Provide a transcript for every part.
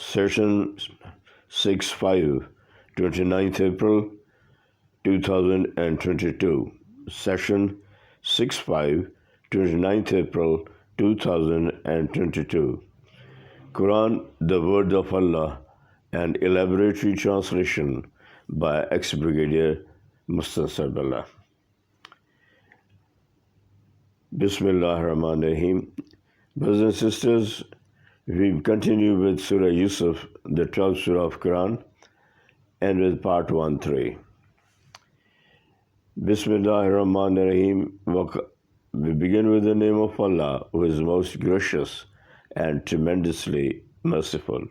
Session 6-5, 29th April 2022. Session 6-5, 29th April 2022. Quran, the Word of Allah, An Elaboratory Translation by Ex-Brigadier Mustafa Billah. Bismillah ar-Rahman ar-Rahim. Brothers and sisters, we continue with Surah Yusuf, the 12th Surah of Quran, and with part 1-3. Bismillah ar-Rahman ar-Rahim. We begin with the name of Allah, who is most gracious and tremendously merciful.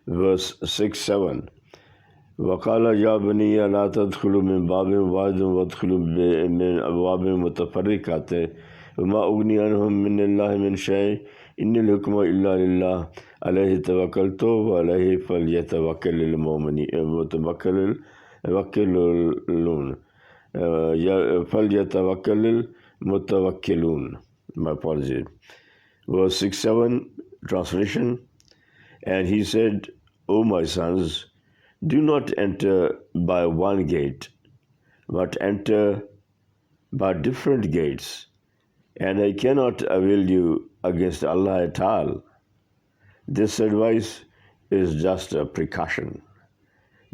Verse 6-7. وَقَالَ يَا بَنِيَّ لَا تَدْخُلُوا مِنْ بَابٍ وَاحِدٍ وَادْخُلُوا مِنْ أَبْوَابٍ مُتَفَرِّقَاتٍ وَمَا أُغْنِي عَنْهُمْ مِنَ اللَّهِ مِنْ شَيْءٍ إِنِ الْحُكْمَ إِلَّا لِلَّهِ عَلَيْهِ تَوَكَّلْتُ وَعَلَيْهِ فَلْيَتَوَكَّلِ الْمُتَوَكِّلُونَ. My apologies. Verse 6-7, translation. And he said, O my sons, do not enter by one gate, but enter by different gates, and I cannot avail you against Allah at all. This advice is just a precaution,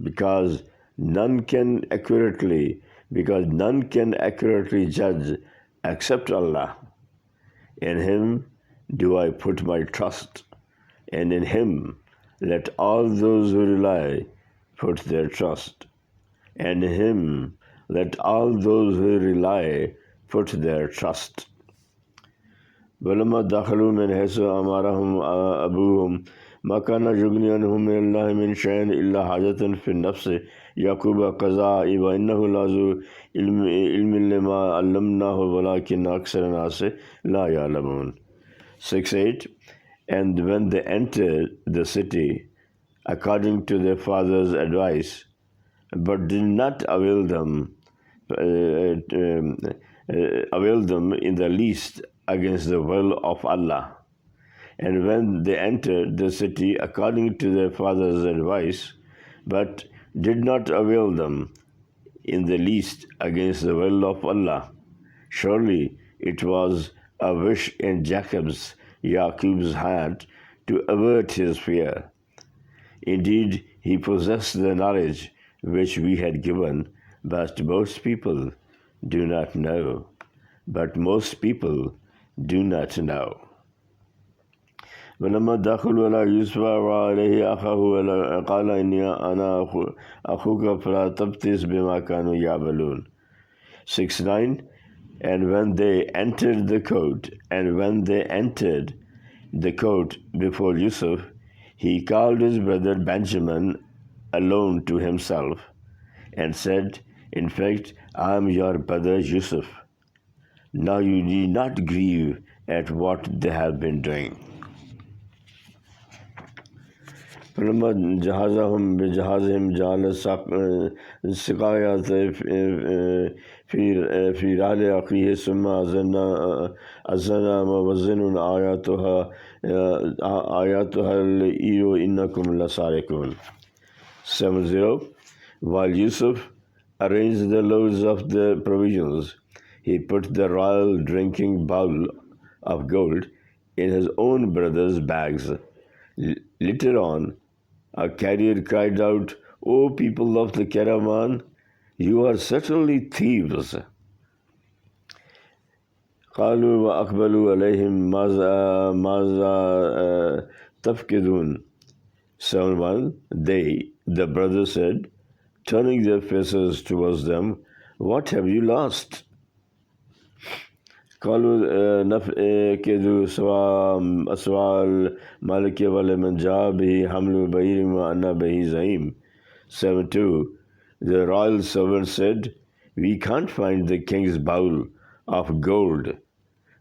because none can accurately judge except Allah. In Him do I put my trust, and in Him let all those who rely put their trust, and in Him let all those who rely put their trust. وَلَمَّا دَخَلُوا مِنْ حَيْثُ أَمَرَهُمْ أَبُوهُمْ مَا كَانَ يُغْنِي عَنْهُم مِّنَ اللَّهِ مِنْ شَيْءٍ إِلَّا حَاجَةً فِي النَّفْسِ يَعْقُوبَ قَضَاهَا وَإِنَّهُ لَذُو عِلْمٍ لِمَا عَلَّمْنَاهُ وَلَكِنَّ أَكْثَرَ النَّاسِ لَا يَعْلَمُونَ. 6-8. And when they entered the city, according to their father's advice, but did not avail them in the least against the will of Allah. And when they entered the city according to their father's advice, but did not avail them in the least against the will of Allah, surely it was a wish in Jacob's heart to avert his fear. Indeed, he possessed the knowledge which we had given, but most people do not know. وَلَمَّا دَخَلُوا عَلَى يُوسُفَ وَعَلَيْهِ أَخَاهُ قَالَ إِنِّي أَنَا أَخُوكَ فَلَا تَبْتِئِسْ بِمَا كَانُوا يَعْمَلُونَ. 6-9. And when they entered the court before Yusuf, he called his brother Benjamin alone to himself and said, In fact, I am your brother Yusuf. Now you need not grieve at what they have been doing. فلما جهزهم بجهازهم جعل السقاية في رحل أخيه ثم أذن موزن آياتها الإيو إنكم لسارقون. 7-0. While Yusuf arranged the loads of the provisions, he put the royal drinking bowl of gold in his own brother's bags. Later on, a carrier cried out, O people of the caravan, you are certainly thieves. قالوا وأقبلوا عليهم ماذا تفقدون. 7-1. They, the brothers said, turning their faces towards them, What have you lost? قالوا نفقد أسوال مالك ولمن جاء به حمل بعير وأنا به زعيم. 7-2. The royal servant said, We can't find the king's bowl of gold.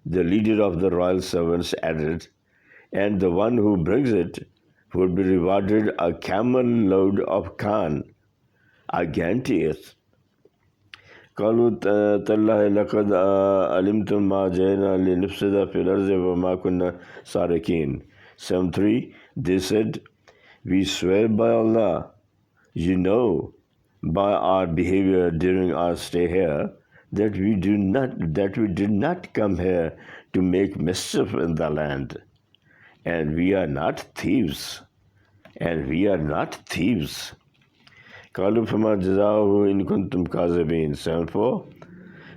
The leader of the royal servants added, And the one who brings it would be rewarded a camel load of corn. I guarantee it. قالوا تالله لقد علمتم ما جئنا لنفسد في الأرض وما كنا سارقين. 7:3, they said, "We swear by Allah, you know, by our behavior during our stay here, that we did not come here to make mischief in the land, and we are not thieves, and we are not thieves." قالوا فما جزاؤه إن كنتم كاذبين. 7:4,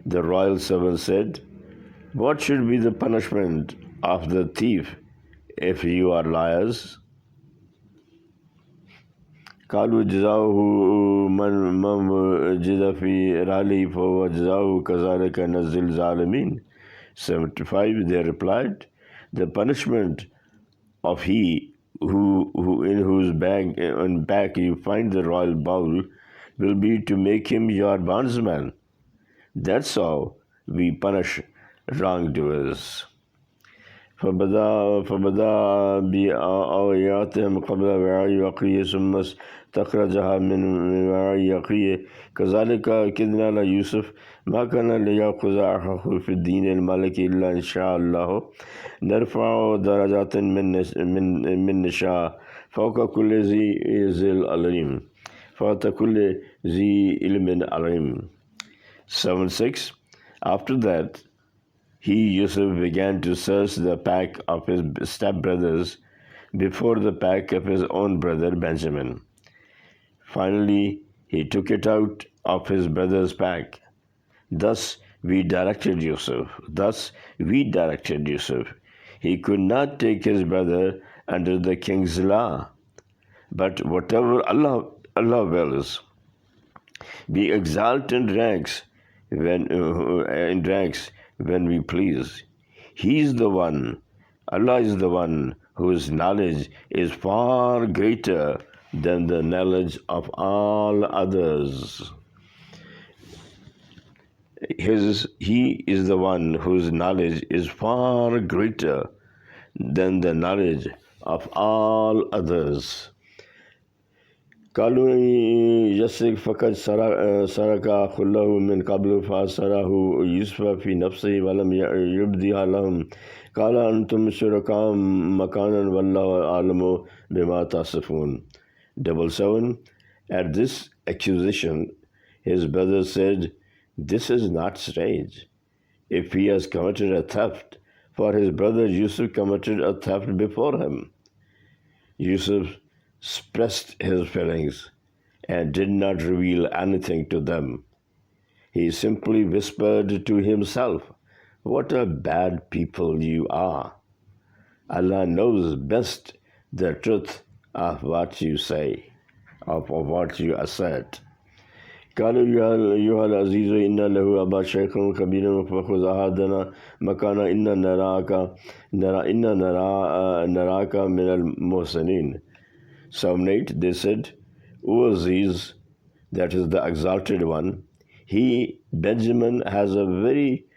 the royal servant said, "What should be the punishment of the thief if you are liars?" قالوا جزاؤه من وجد في رحله فهو جزاؤه كذلك نجزي الظالمين. 75, they replied, "The punishment of he who in whose bag and back you find the royal bowl will be to make him your bondsman. That's how we punish wrongdoers." فبدا بأوعياتهم قبل وعاء يقيه ثم استخرجها من وعاء يقيه كذلك كدنا ليوسف ما كان ليأخذ أخاه في الدين الملك إلا إن شاء الله نرفع درجات من نشاء فوق كل ذي علم فوق كل ذي علم عليم. 7:6, after that Yusuf, began to search the pack of his stepbrothers before the pack of his own brother Benjamin. Finally, he took it out of his brother's pack. Thus we directed Yusuf. He could not take his brother under the king's law. But whatever Allah wills, we exalt in ranks when we please. Allah is the one whose knowledge is far greater than the knowledge of all others. He is the one whose knowledge is far greater than the knowledge of all others. قالوا يسرق فقد سرق أخ له من قبل فأسره يوسف في نفسه ولم يبدها لهم قال أنتم شركاء مكانا والله أعلم بما تصفون. 7:7, at this accusation his brother said, "This is not strange. If he has committed a theft, for his brother Yusuf committed a theft before him." Yusuf suppressed his feelings and did not reveal anything to them. He simply whispered to himself, "What a bad people you are. Allah knows best the truth of what you say, of what you assert." قالوا يا أيها العزيز إن له أبا شيخ كبير فخذ أحدنا مكانا إنا نراك من المحسنين. 7:8, they said, "O Aziz, that is the exalted one, Benjamin, has a very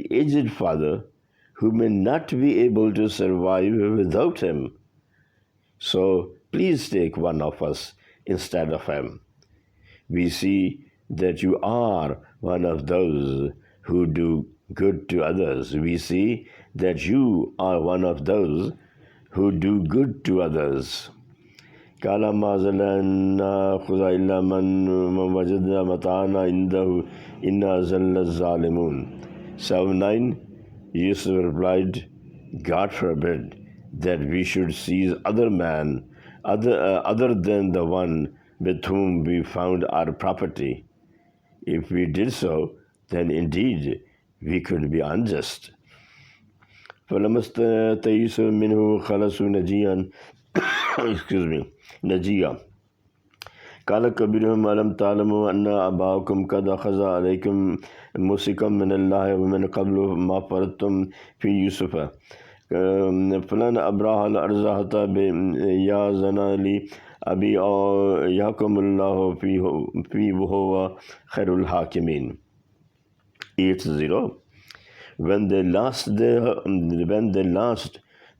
aged father who may not be able to survive without him. So please take one of us instead of him. We see that you are one of those who do good to others. We see that you are one of those who do good to others." قال ما زلنا خذ إلا من وجدنا متاعنا عنده إنا زل الظالمون. 7:9, Yusuf replied, "God forbid that we should seize other than the one with whom we found our property. If we did so, then indeed we could be unjust." فلما استيئس منه خلصوا نجيا قال كبيرهم ألم تعلموا أن أباكم قد أخذ عليكم موثقا من الله ومن قبل ما فرضتم في يوسف فلن أبرح الأرض حتى يأذن لي أبي أو يحكم الله فيه وهو خير الحاكمين. 8:0, when they lost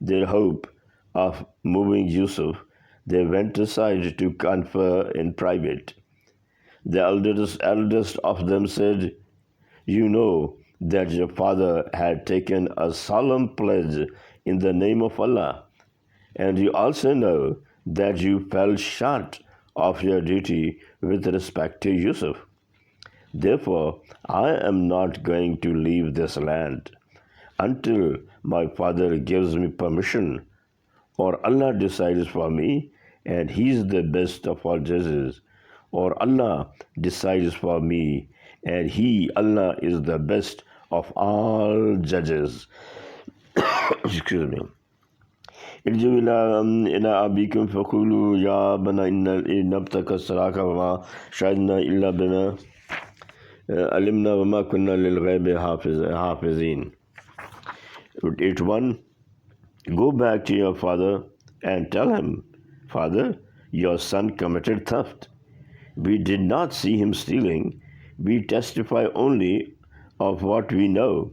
their hope of moving Yusuf, they went aside to confer in private. The eldest of them said, "You know that your father had taken a solemn pledge in the name of Allah And you also know that you fell short of your duty with respect to Yusuf. Therefore, I am not going to leave this land until my father gives me permission, or Allah decides for me, and He is the best of all judges, or Allah decides for me, and He, Allah, is the best of all judges. Excuse me. ارجعوا إلى أبيكم فقولوا يا بنا إن نبتك السراك وما شهدنا إلا بما علمنا وما كنا للغيب حافظين. 81. Go back to your father and tell him, Father, your son committed theft. We did not see him stealing. We testify only of what we know.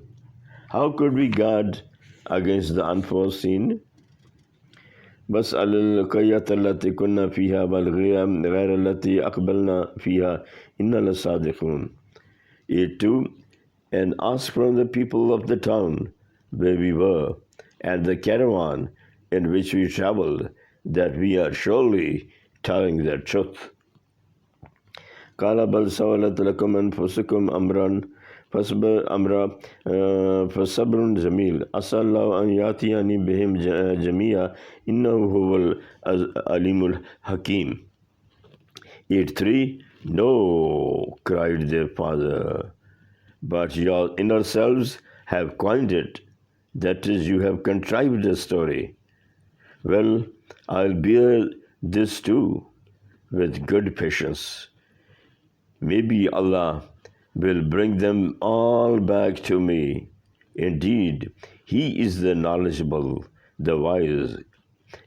How could we guard against the unforeseen? بس على القرية التي كنا فيها بل غير التي أقبلنا فيها إنا لصادقون. 82. And ask from the people of the town where we were, and the caravan in which we traveled, that we are surely telling the truth. قال بل سولت لكم أنفسكم أمرا فصبر جميل عسى الله أن يأتيني بهم جميعا إنه هو العليم الحكيم. 83. No, cried their father, but your inner selves have coined it. That is, you have contrived a story. Well, I'll bear this too with good patience. Maybe Allah will bring them all back to me. Indeed, He is the knowledgeable, the wise.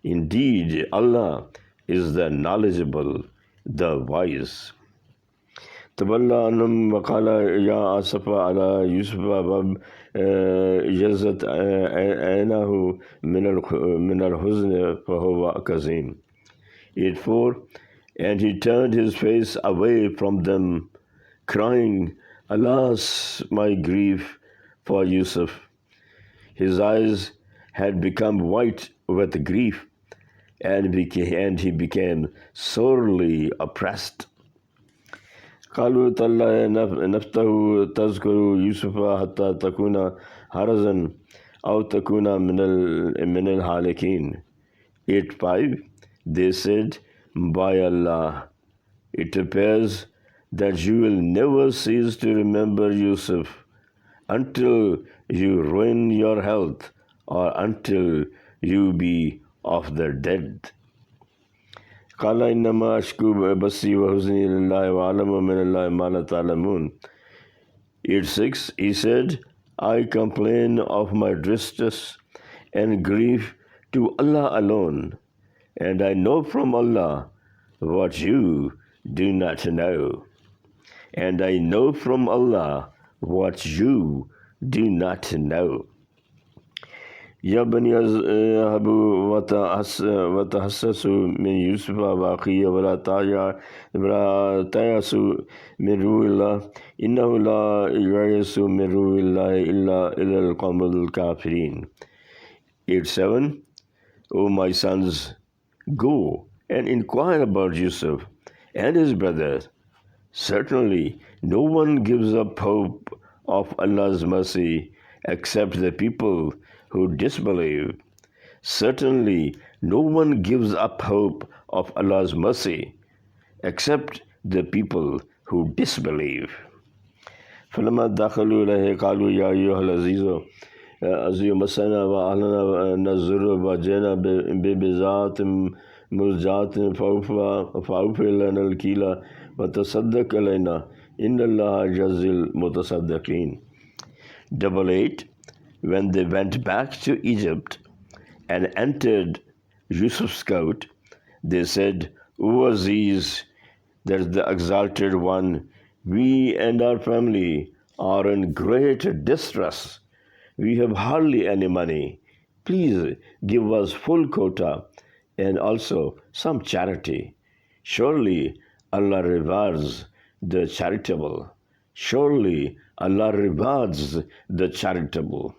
Indeed, Allah is the knowledgeable, the wise. تولى عنهم وقال يا أسف على يوسف جزت عينه من الحزن فهو كظيم. 84. And he turned his face away from them, crying, Alas, my grief for Yusuf. His eyes had become white with grief, and he became sorely oppressed. قالوا تالله نفته تذكر يوسف حتى تكون هرزا أو تكون من الهالكين. 85. They said, By Allah, it appears that you will never cease to remember Yusuf until you ruin your health or until you be of the dead. قال إنما أشكو بثي وحزني لله وأعلم من الله ما لا تعلمون. 86. He said, I complain of my distress and grief to Allah alone, and I know from Allah what you do not know. And I know from Allah what you do not know. يا بني اذهبوا وتحسسوا من يوسف وأخيه ولا تيأسوا من روح الله إنه لا ييأس من روح الله إلا القوم الكافرين. 87. O my sons, go and inquire about Yusuf and his brothers. Certainly, no one gives up hope of Allah's mercy except the people who disbelieve. Certainly, no one gives up hope of Allah's mercy except the people who disbelieve. فلما دخلوا إليه قالوا يا أيها العزيز أزي مسنا وأهلنا نزر وجينا ببزات مزجات فأوفي لنا الكيل وتصدق علينا إن الله يجزي المتصدقين. 88. When they went back to Egypt and entered Yusuf's court, they said, O Aziz, that is the exalted one, we and our family are in great distress. We have hardly any money. Please give us full quota and also some charity. Surely Allah rewards the charitable. Surely Allah rewards the charitable.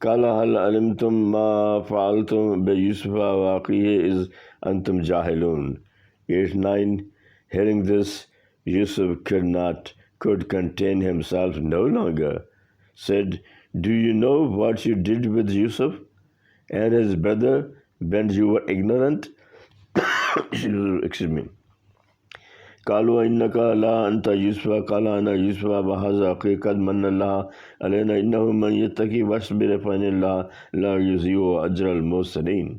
قال هل علمتم ما فعلتم بيوسف وأخيه إذ أنتم جاهلون. 8-9. Hearing this, Yusuf could contain himself no longer, said, "Do you know what you did with Yusuf and his brother when you were ignorant?" Excuse me. قالوا إنك لا أنت يوسف قال أنا يوسف وهذا أخي قد من الله علينا إنه من يتقي واصبر فإن الله لا يضيع أجر المحسنين.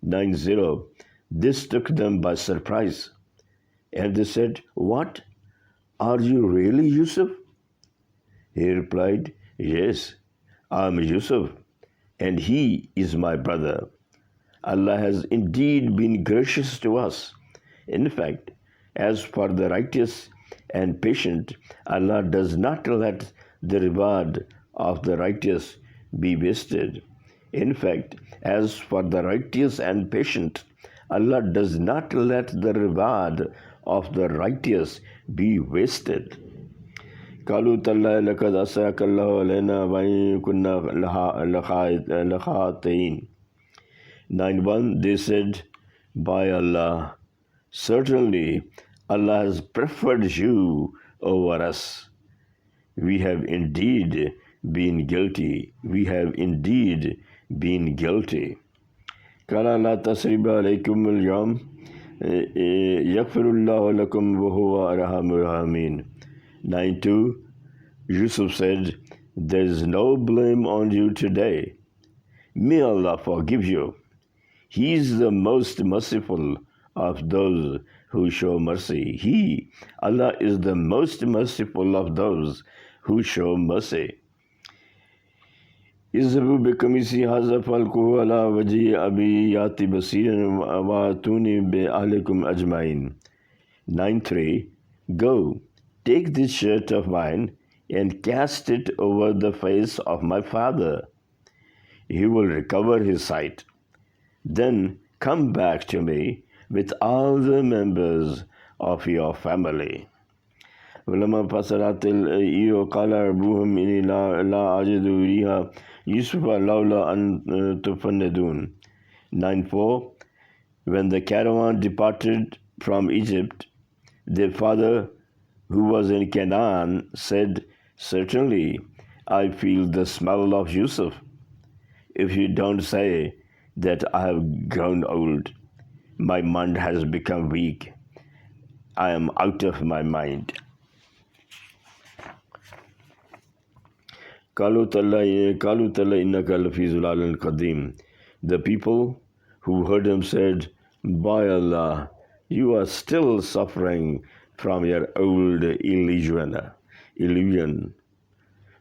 9-0. This took them by surprise, and they said, "What? Are you really Yusuf?" He replied, "Yes, I am Yusuf, and he is my brother. Allah has indeed been gracious to us. In fact, as for the righteous and patient, Allah does not let the reward of the righteous be wasted. In fact, as for the righteous and patient, Allah does not let the reward of the righteous be wasted." قالوا تالله لقد أثرك الله علينا وإن كنا لخاطئين. 9-1. They said, "By Allah, certainly Allah has preferred you over us. We have indeed been guilty. We have indeed been guilty." قال لا تسريب عليكم اليوم يغفر الله لكم وهو أرحم الراحمين. 9-2. Yusuf said, "There is no blame on you today. May Allah forgive you. He is the most merciful of those who show mercy. He, Allah, is the most merciful of those who show mercy." اذهبوا بقميصي هذا فألقوه على وجه أبي يأتي بصيرا وأتوني بأهلكم أجمعين. 9-3. Go, take this shirt of mine and cast it over the face of my father. He will recover his sight. Then come back to me with all the members of your family. ولما فصلت العير قال أبوهم إني لا أجد ريح يوسف لولا أن تفندون. 9-4. When the caravan departed from Egypt, their father, who was in Canaan, said, "Certainly, I feel the smell of Yusuf. If you don't say that I have grown old, my mind has become weak. I am out of my mind." قالوا تالله إنك لفي ضلال قديم. The people who heard him said, "By Allah, you are still suffering from your old illusion.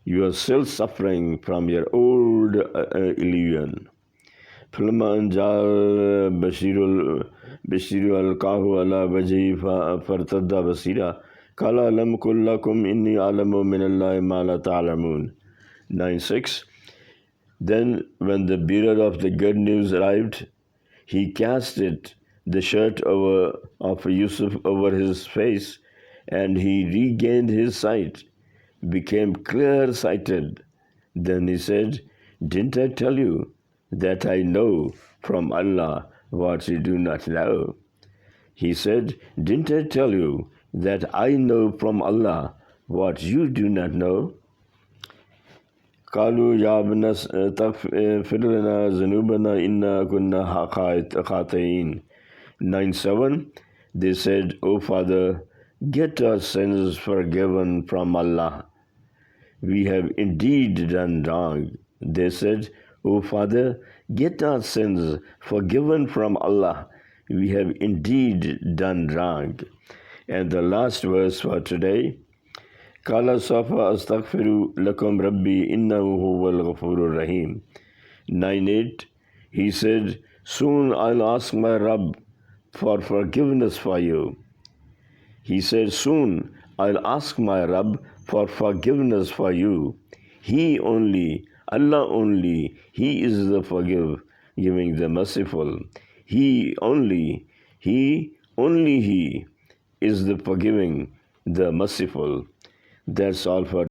You are still suffering from your old illusion." فلما أن جاء بشير ألقاه على وجهه فارتد بصيرا قال لم قل لكم إني أعلم من الله ما لا تعلمون. 9-6. Then when the bearer of the good news arrived, he cast the shirt of Yusuf over his face, and he regained his sight, became clear-sighted. Then he said, "Didn't I tell you that I know from Allah what you do not know?" He said, "Didn't I tell you that I know from Allah what you do not know?" قالوا يا ابن تغفر لنا ذنوبنا إنا كنا خاطئين. 9-7. They said, "O Father, get our sins forgiven from Allah. We have indeed done wrong." They said, "O Father, get our sins forgiven from Allah. We have indeed done wrong." And the last verse for today, قال سوف أستغفر لكم ربي إنه هو الغفور الرحيم. 9-8. He said, "Soon I'll ask my Rabb for forgiveness for you." He said, "Soon I'll ask my Rabb for forgiveness for you." He only, Allah only, He is the giving the merciful. He is the forgiving, the merciful. That's all for